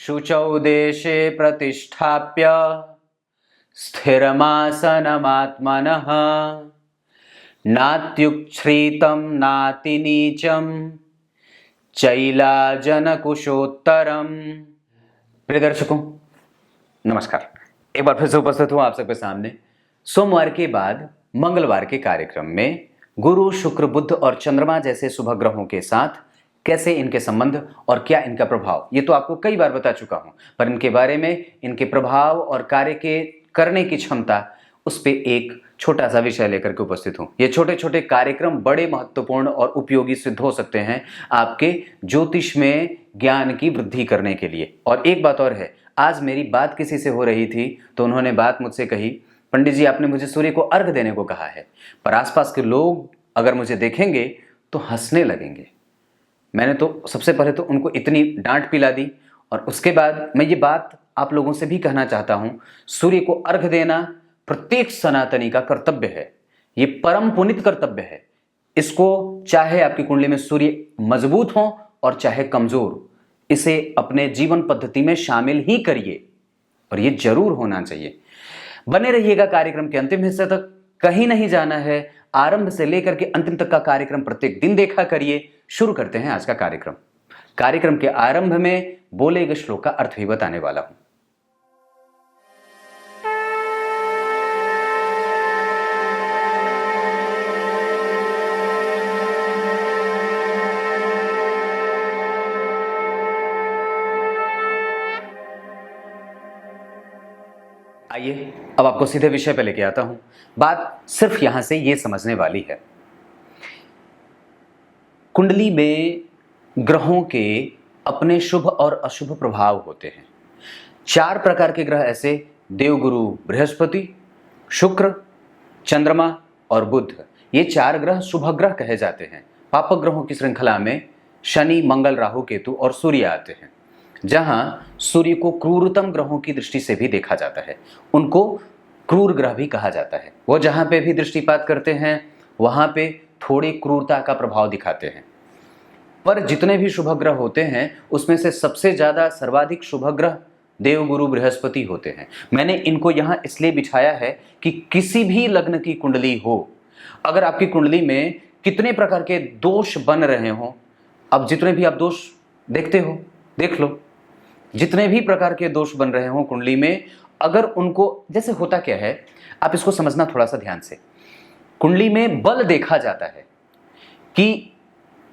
शुचौ देशे प्रतिष्ठाप्य स्थिरमासनमात्मनः नात्युच्छ्रितं नातिनीचं चैलाजनकुशोत्तरम। प्रिय दर्शकों नमस्कार। एक बार फिर से उपस्थित हूं आप सबके सामने सोमवार के बाद मंगलवार के कार्यक्रम में गुरु, शुक्र, बुध और चंद्रमा जैसे शुभ ग्रहों के साथ कैसे इनके संबंध और क्या इनका प्रभाव, ये तो आपको कई बार बता चुका हूं, पर इनके बारे में, इनके प्रभाव और कार्य के करने की क्षमता, उस पर एक छोटा सा विषय लेकर के उपस्थित हूं। ये छोटे छोटे कार्यक्रम बड़े महत्वपूर्ण और उपयोगी सिद्ध हो सकते हैं आपके ज्योतिष में ज्ञान की वृद्धि करने के लिए। और एक बात और है, आज मेरी बात किसी से हो रही थी तो उन्होंने बात मुझसे कही, पंडित जी आपने मुझे सूर्य को अर्घ देने को कहा है, पर आसपास के लोग अगर मुझे देखेंगे तो हंसने लगेंगे। मैंने तो सबसे पहले तो उनको इतनी डांट पिला दी और उसके बाद मैं ये बात आप लोगों से भी कहना चाहता हूं, सूर्य को अर्घ देना प्रत्येक सनातनी का कर्तव्य है। ये परम पुनीत कर्तव्य है। इसको चाहे आपकी कुंडली में सूर्य मजबूत हो और चाहे कमजोर, इसे अपने जीवन पद्धति में शामिल ही करिए और ये जरूर होना चाहिए। बने रहिएगा कार्यक्रम के अंतिम हिस्से तक, कहीं नहीं जाना है। आरंभ से लेकर के अंतिम तक का कार्यक्रम प्रत्येक दिन देखा करिए। शुरू करते हैं आज का कार्यक्रम। कार्यक्रम के आरंभ में बोले गए श्लोक का अर्थ भी बताने वाला हूं। आइए अब आपको सीधे विषय पे लेके आता हूं। बात सिर्फ यहां से ये समझने वाली है, कुंडली में ग्रहों के अपने शुभ और अशुभ प्रभाव होते हैं। 4 प्रकार के ग्रह ऐसे, देवगुरु बृहस्पति, शुक्र, चंद्रमा और बुध, ये 4 ग्रह शुभ ग्रह कहे जाते हैं। पापक ग्रहों की श्रृंखला में शनि, मंगल, राहु, केतु और सूर्य आते हैं। जहां सूर्य को क्रूरतम ग्रहों की दृष्टि से भी देखा जाता है, उनको क्रूर ग्रह भी कहा जाता है। वो जहां पे भी दृष्टिपात करते हैं वहां पे थोड़ी क्रूरता का प्रभाव दिखाते हैं। पर जितने भी शुभ ग्रह होते हैं उसमें से सबसे ज्यादा सर्वाधिक शुभ ग्रह देवगुरु बृहस्पति होते हैं। मैंने इनको यहां इसलिए बिछाया है कि किसी भी लग्न की कुंडली हो, अगर आपकी कुंडली में कितने प्रकार के दोष बन रहे हो, अब जितने भी आप दोष देखते हो देख लो, जितने भी प्रकार के दोष बन रहे हो कुंडली में, अगर उनको, जैसे होता क्या है, आप इसको समझना थोड़ा सा ध्यान से। कुंडली में बल देखा जाता है कि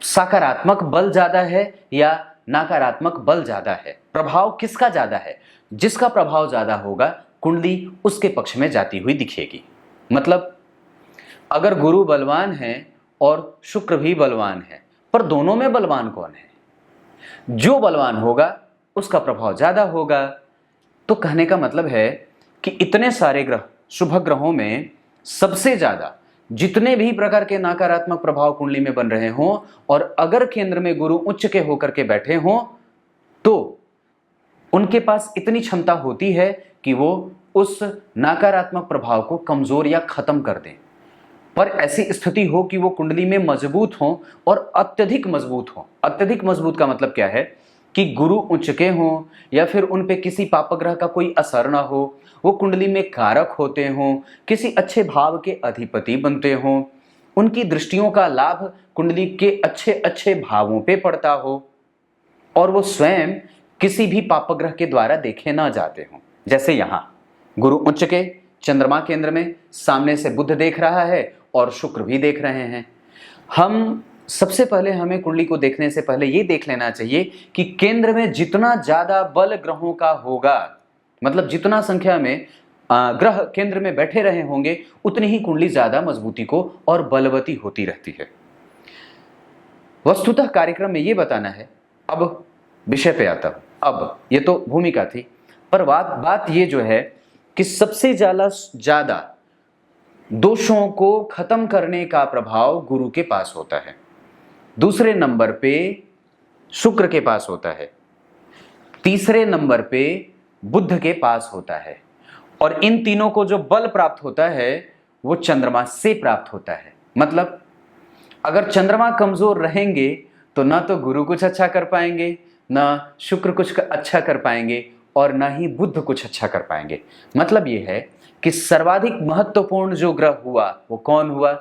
सकारात्मक बल ज्यादा है या नकारात्मक बल ज्यादा है, प्रभाव किसका ज्यादा है। जिसका प्रभाव ज्यादा होगा कुंडली उसके पक्ष में जाती हुई दिखेगी। मतलब अगर गुरु बलवान है और शुक्र भी बलवान है, पर दोनों में बलवान कौन है? जो बलवान होगा उसका प्रभाव ज्यादा होगा। तो कहने का मतलब है कि इतने सारे ग्रह, शुभ ग्रहों में सबसे ज्यादा जितने भी प्रकार के नकारात्मक प्रभाव कुंडली में बन रहे हों, और अगर केंद्र में गुरु उच्च के होकर के बैठे हों, तो उनके पास इतनी क्षमता होती है कि वो उस नकारात्मक प्रभाव को कमजोर या खत्म कर दें। पर ऐसी स्थिति हो कि वो कुंडली में मजबूत हो और अत्यधिक मजबूत हो। अत्यधिक मजबूत का मतलब क्या है कि गुरु उच्च के हों या फिर उन पे किसी पापग्रह का कोई असर ना हो, वो कुंडली में कारक होते हों, किसी अच्छे भाव के अधिपति बनते हों, उनकी दृष्टियों का लाभ कुंडली के अच्छे अच्छे भावों पे पड़ता हो और वो स्वयं किसी भी पापग्रह के द्वारा देखे ना जाते हों। जैसे यहाँ गुरु उच्च के, चंद्रमा केंद्र में, सामने से बुध देख रहा है और शुक्र भी देख रहे हैं। हम सबसे पहले हमें कुंडली को देखने से पहले ये देख लेना चाहिए कि केंद्र में जितना ज्यादा बल ग्रहों का होगा, मतलब जितना संख्या में ग्रह केंद्र में बैठे रहे होंगे, उतनी ही कुंडली ज्यादा मजबूती को और बलवती होती रहती है। वस्तुतः कार्यक्रम में ये बताना है, अब विषय पे आता हूं। अब ये तो भूमिका थी, पर बात ये जो है कि सबसे ज्यादा दोषों को खत्म करने का प्रभाव गुरु के पास होता है, दूसरे नंबर पे शुक्र के पास होता है, तीसरे नंबर पे बुध के पास होता है, और इन तीनों को जो बल प्राप्त होता है वो चंद्रमा से प्राप्त होता है। मतलब अगर चंद्रमा कमजोर रहेंगे तो ना तो गुरु कुछ अच्छा कर पाएंगे, ना शुक्र कुछ अच्छा कर पाएंगे और ना ही बुध कुछ अच्छा कर पाएंगे। मतलब ये है कि सर्वाधिक महत्वपूर्ण जो ग्रह हुआ वो कौन हुआ?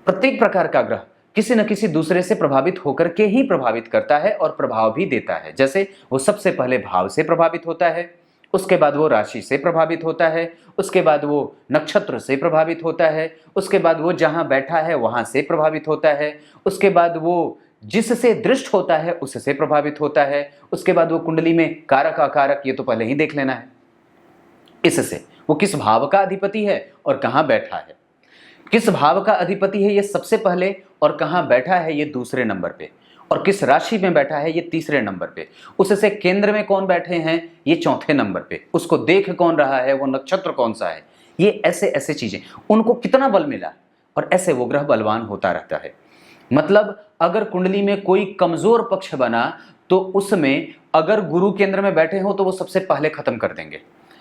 प्रत्येक प्रकार का ग्रह किसी न किसी दूसरे से प्रभावित होकर के ही प्रभावित करता है और प्रभाव भी देता है। जैसे वो सबसे पहले भाव से प्रभावित होता है, उसके बाद वो राशि से प्रभावित होता है, उसके बाद वो नक्षत्र से प्रभावित होता है, उसके बाद वो जहां बैठा है वहां से प्रभावित होता है, उसके बाद वो जिससे दृष्ट होता है उससे प्रभावित होता है, उसके बाद वो कुंडली में कारक अकारक ये तो पहले ही देख लेना है, इससे वो किस भाव का अधिपति है और कहां बैठा है, किस भाव का अधिपति है ये सबसे पहले और कहां बैठा है ये दूसरे नंबर पे, और किस राशि में बैठा है ये तीसरे नंबर पे, उससे केंद्र में कौन बैठे हैं ये चौथे नंबर पे, उसको देख कौन रहा है वो नक्षत्र कौन सा है, ये ऐसे ऐसे चीजें, उनको कितना बल मिला, और ऐसे वो ग्रह बलवान होता रहता है। मतलब अगर कुंडली में कोई कमजोर पक्ष बना तो उसमें अगर गुरु केंद्र में बैठे हो तो वो सबसे पहले खत्म कर देंगे,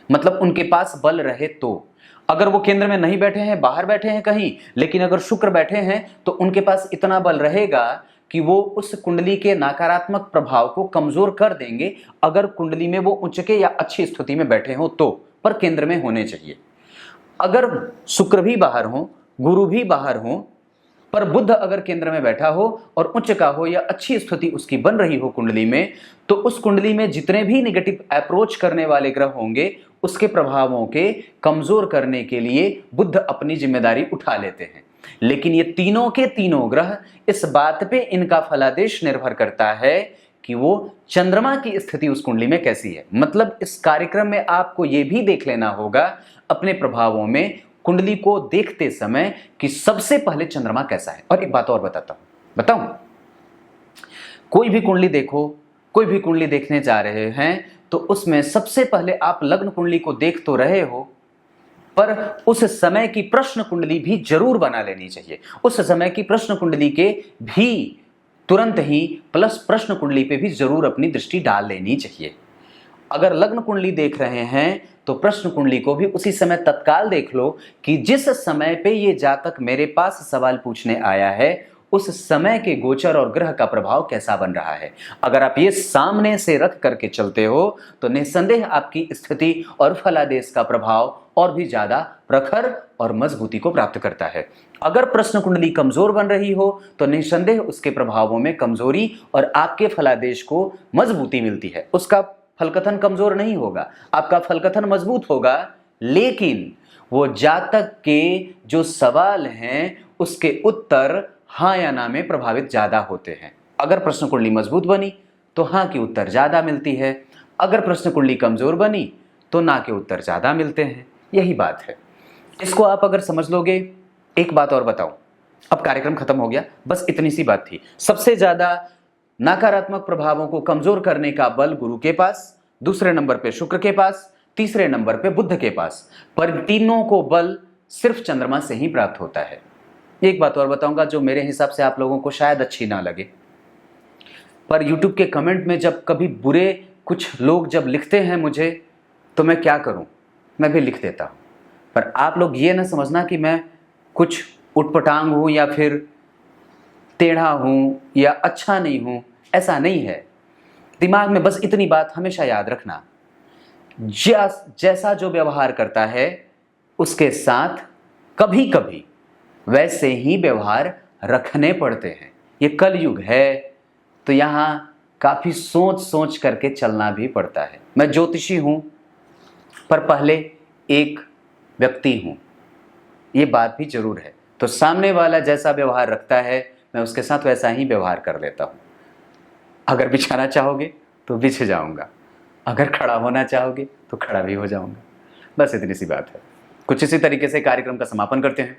मतलब उनके पास बल रहे तो। अगर वो केंद्र में नहीं बैठे हैं, बाहर बैठे हैं कहीं, लेकिन अगर शुक्र बैठे हैं तो उनके पास इतना बल रहेगा कि वो उस कुंडली के नकारात्मक प्रभाव को कमजोर कर देंगे, अगर कुंडली में वो उच्च के या अच्छी स्थिति में बैठे हो तो, पर केंद्र में होने चाहिए। अगर शुक्र भी बाहर हो, गुरु भी बाहर हो, पर बुध अगर केंद्र में बैठा हो और उच्च का हो या अच्छी स्थिति उसकी बन रही हो कुंडली में, तो उस कुंडली में जितने भी नेगेटिव अप्रोच करने वाले ग्रह होंगे उसके प्रभावों के कमजोर करने के लिए बुध अपनी जिम्मेदारी उठा लेते हैं। लेकिन ये तीनों के तीनों ग्रह, इस बात पे इनका फलादेश निर्भर करता है कि वो चंद्रमा की स्थिति उस कुंडली में कैसी है। मतलब इस कार्यक्रम में आपको ये भी देख लेना होगा अपने प्रभावों में कुंडली को देखते समय कि सबसे पहले चंद्रमा कैसा है। और एक बात और बताऊं, कोई भी कुंडली देखो, कोई भी कुंडली देखने जा रहे हैं तो उसमें सबसे पहले आप लग्न कुंडली को देख तो रहे हो, पर उस समय की प्रश्न कुंडली भी जरूर बना लेनी चाहिए। उस समय की प्रश्न कुंडली के भी तुरंत ही प्लस प्रश्न कुंडली पे भी जरूर अपनी दृष्टि डाल लेनी चाहिए। अगर लग्न कुंडली देख रहे हैं तो प्रश्न कुंडली को भी उसी समय तत्काल देख लो कि जिस समय पे ये जातक मेरे पास सवाल पूछने आया है उस समय के गोचर और ग्रह का प्रभाव कैसा बन रहा है। अगर आप ये सामने से रख करके चलते हो तो निस्संदेह आपकी स्थिति और फलादेश का प्रभाव और भी ज्यादा प्रखर और मजबूती को प्राप्त करता है। अगर प्रश्न कुंडली कमजोर बन रही हो तो निस्संदेह उसके प्रभावों में कमजोरी और आपके फलादेश को मजबूती मिलती है। उसका फलकथन कमजोर नहीं होगा, आपका फलकथन मजबूत होगा, लेकिन वो जातक के जो सवाल हैं उसके उत्तर हाँ या ना में प्रभावित ज्यादा होते हैं। अगर प्रश्न कुंडली मजबूत बनी तो हाँ की उत्तर ज्यादा मिलती है, अगर प्रश्न कुंडली कमजोर बनी तो ना के उत्तर ज्यादा मिलते हैं। यही बात है, इसको आप अगर समझ लोगे। एक बात और बताऊं, अब कार्यक्रम खत्म हो गया, बस इतनी सी बात थी। सबसे ज्यादा नकारात्मक प्रभावों को कमजोर करने का बल गुरु के पास, दूसरे नंबर पे शुक्र के पास, तीसरे नंबर पे बुध के पास, पर तीनों को बल सिर्फ चंद्रमा से ही प्राप्त होता है। एक बात और बताऊंगा जो मेरे हिसाब से आप लोगों को शायद अच्छी ना लगे, पर YouTube के कमेंट में जब कभी बुरे कुछ लोग जब लिखते हैं मुझे तो मैं क्या करूं, मैं भी लिख देता हूं। पर आप लोग ये ना समझना कि मैं कुछ उटपटांग हूं या फिर टेढ़ा हूं या अच्छा नहीं हूं, ऐसा नहीं है। दिमाग में बस इतनी बात हमेशा याद रखना, जैसा जो व्यवहार करता है उसके साथ कभी कभी वैसे ही व्यवहार रखने पड़ते हैं। ये कलयुग है तो यहाँ काफी सोच सोच करके चलना भी पड़ता है। मैं ज्योतिषी हूं पर पहले एक व्यक्ति हूं, ये बात भी जरूर है। तो सामने वाला जैसा व्यवहार रखता है मैं उसके साथ वैसा ही व्यवहार कर लेता हूं। अगर बिछाना चाहोगे तो बिछ जाऊंगा, अगर खड़ा होना चाहोगे तो खड़ा भी हो जाऊंगा। बस इतनी सी बात है। कुछ इसी तरीके से कार्यक्रम का समापन करते हैं।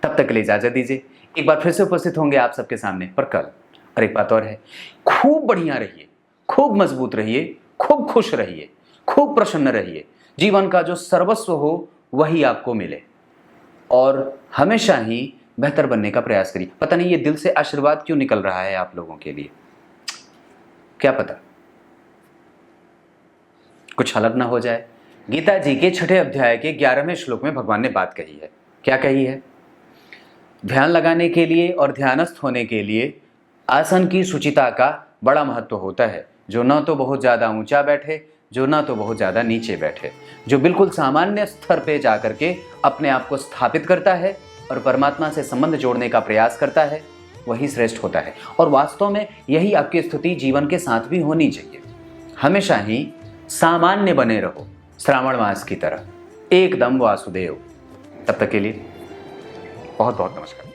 तब तक के लिए इजाजत दीजिए। एक बार फिर से उपस्थित होंगे आप सबके सामने पर कल। और एक बात और है, खूब बढ़िया रहिए, खूब मजबूत रहिए, खूब खुश रहिए, खूब प्रसन्न रहिए। जीवन का जो सर्वस्व हो वही आपको मिले और हमेशा ही बेहतर बनने का प्रयास करिए। पता नहीं ये दिल से आशीर्वाद क्यों निकल रहा है आप लोगों के लिए, क्या पता कुछ अलग ना हो जाए। गीता जी के 6ठे अध्याय के 11वें श्लोक में भगवान ने बात कही है। क्या कही है? ध्यान लगाने के लिए और ध्यानस्थ होने के लिए आसन की शुचिता का बड़ा महत्व होता है। जो न तो बहुत ज़्यादा ऊंचा बैठे, जो न तो बहुत ज़्यादा नीचे बैठे, जो बिल्कुल सामान्य स्तर पे जा करके अपने आप को स्थापित करता है और परमात्मा से संबंध जोड़ने का प्रयास करता है, वही श्रेष्ठ होता है। और वास्तव में यही आपकी स्थिति जीवन के साथ भी होनी चाहिए। हमेशा ही सामान्य बने रहो, श्रावण मास की तरह, एकदम वासुदेव। तब तक के लिए बहुत बहुत नमस्कार।